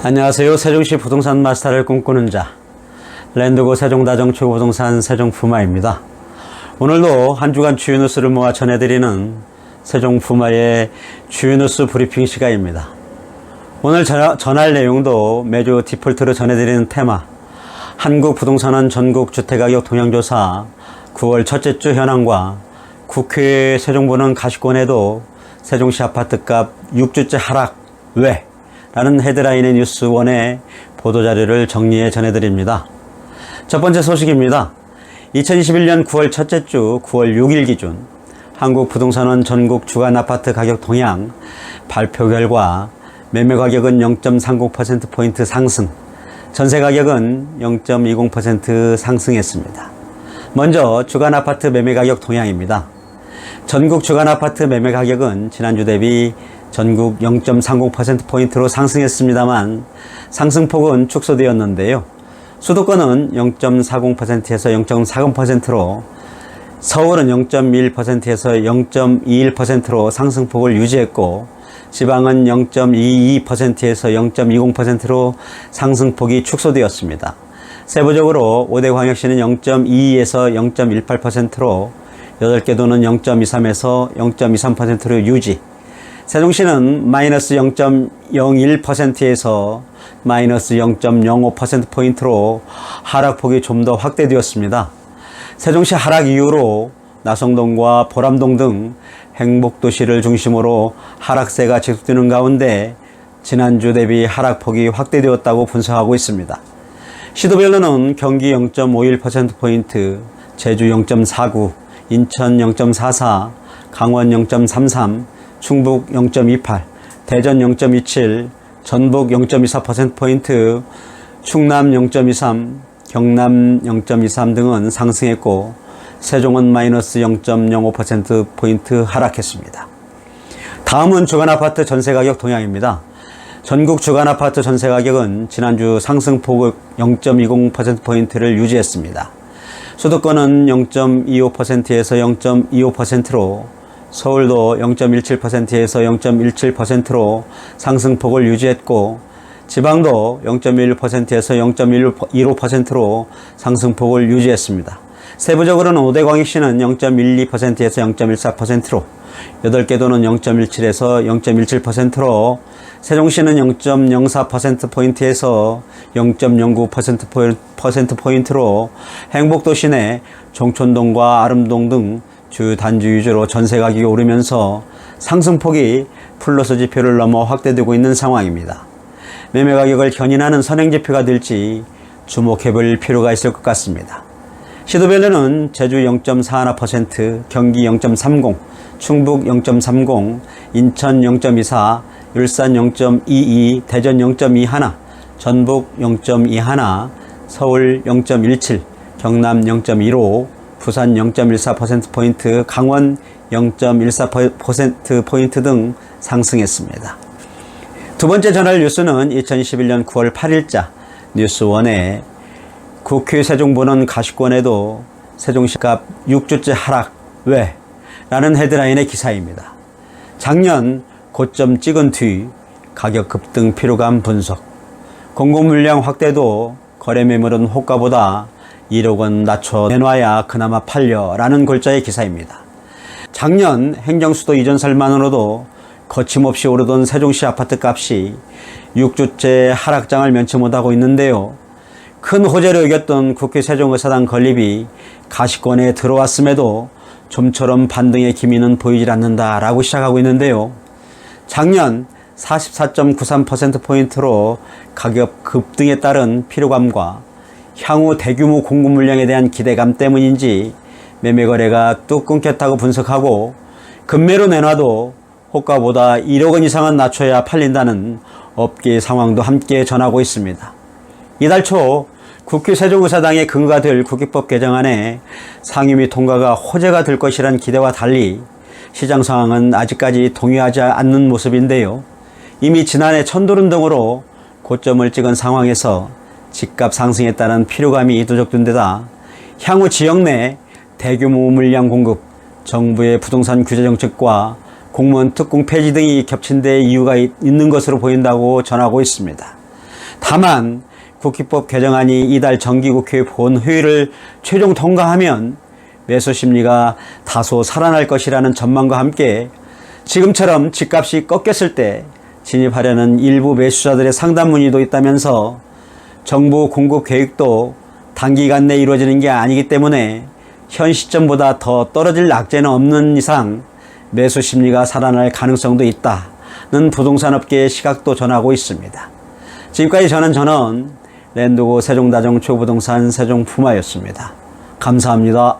안녕하세요. 세종시 부동산 마스터를 꿈꾸는 자 랜드고 세종다정 최고부동산 세종푸마입니다. 오늘도 한 주간 주요 뉴스를 모아 전해드리는 세종푸마의 주요 뉴스 브리핑 시간입니다. 오늘 전할 내용도 매주 디폴트로 전해드리는 테마 한국부동산원 전국주택가격 동향조사 9월 첫째 주 현황과 국회 세종부는 가시권에도 세종시 아파트값 6주째 하락 왜? 라는 헤드라인의 뉴스원의 보도자료를 정리해 전해드립니다. 첫 번째 소식입니다. 2021년 9월 첫째 주 9월 6일 기준 한국부동산원 전국 주간 아파트 가격 동향 발표 결과 매매 가격은 0.30%포인트 상승, 전세 가격은 0.20% 상승했습니다. 먼저 주간 아파트 매매 가격 동향입니다. 전국 주간 아파트 매매 가격은 지난주 대비 전국 0.30%포인트로 상승했습니다만 상승폭은 축소되었는데요. 수도권은 0.40%에서 0.40%로 서울은 0.21%에서 0.21%로 상승폭을 유지했고 지방은 0.22%에서 0.20%로 상승폭이 축소되었습니다. 세부적으로 5대 광역시는 0.22에서 0.18%로 8개 도는 0.23에서 0.23%로 유지, 세종시는 마이너스 0.01%에서 마이너스 0.05%포인트로 하락폭이 좀 더 확대되었습니다. 세종시 하락 이후로 나성동과 보람동 등 행복도시를 중심으로 하락세가 지속되는 가운데 지난주 대비 하락폭이 확대되었다고 분석하고 있습니다. 시도별로는 경기 0.51%포인트, 제주 0.49, 인천 0.44, 강원 0.33, 충북 0.28, 대전 0.27, 전북 0.24%포인트, 충남 0.23, 경남 0.23 등은 상승했고 세종은 마이너스 0.05%포인트 하락했습니다. 다음은 주간 아파트 전세 가격 동향입니다. 전국 주간 아파트 전세 가격은 지난주 상승폭 0.20%포인트를 유지했습니다. 수도권은 0.25%에서 0.25%로 서울도 0.17%에서 0.17%로 상승폭을 유지했고 지방도 0.16%에서 0.15%로 상승폭을 유지했습니다. 세부적으로는 5대 광역시는 0.12%에서 0.14%로 8개 도는 0.17에서 0.17%로 세종시는 0.04%포인트에서 0.09%포인트로 행복도시 내 종촌동과 아름동 등 주 단지 위주로 전세 가격이 오르면서 상승폭이 플러스 지표를 넘어 확대되고 있는 상황입니다. 매매 가격을 견인하는 선행지표가 될지 주목해볼 필요가 있을 것 같습니다. 시도별로는 제주 0.41%, 경기 0.30, 충북 0.30, 인천 0.24, 울산 0.22, 대전 0.21, 전북 0.21, 서울 0.17, 경남 0.15, 부산 0.14%포인트, 강원 0.14%포인트 등 상승했습니다. 두 번째 전할 뉴스는 2021년 9월 8일자 뉴스원의 국회 세종부는 가시권에도 세종시값 6주째 하락 왜? 라는 헤드라인의 기사입니다. 작년 고점 찍은 뒤 가격 급등 피로감 분석, 공급물량 확대도 거래 매물은 호가보다 1억 원 낮춰 내놔야 그나마 팔려 라는 골자의 기사입니다. 작년 행정수도 이전설만으로도 거침없이 오르던 세종시 아파트 값이 6주째 하락장을 면치 못하고 있는데요. 큰 호재로 여겼던 국회 세종의사당 건립이 가시권에 들어왔음에도 좀처럼 반등의 기미는 보이질 않는다라고 시작하고 있는데요. 작년 44.93%포인트로 가격 급등에 따른 피로감과 향후 대규모 공급 물량에 대한 기대감 때문인지 매매 거래가 뚝 끊겼다고 분석하고 급매로 내놔도 호가보다 1억 원 이상은 낮춰야 팔린다는 업계의 상황도 함께 전하고 있습니다. 이달 초 국회 세종의사당의 근거가 될 국회법 개정안에 상임위 통과가 호재가 될 것이란 기대와 달리 시장 상황은 아직까지 동의하지 않는 모습인데요. 이미 지난해 천도른 등으로 고점을 찍은 상황에서 집값 상승에 따른 피로감이 누적된 데다 향후 지역 내 대규모 물량 공급, 정부의 부동산 규제 정책과 공무원 특공 폐지 등이 겹친 데 이유가 있는 것으로 보인다고 전하고 있습니다. 다만 국기법 개정안이 이달 정기국회 본회의를 최종 통과하면 매수 심리가 다소 살아날 것이라는 전망과 함께 지금처럼 집값이 꺾였을 때 진입하려는 일부 매수자들의 상담 문의도 있다면서 정부 공급 계획도 단기간 내에 이루어지는 게 아니기 때문에 현 시점보다 더 떨어질 낙제는 없는 이상 매수 심리가 살아날 가능성도 있다는 부동산업계의 시각도 전하고 있습니다. 지금까지 저는 랜드고 세종다중 초부동산 세종푸마였습니다. 감사합니다.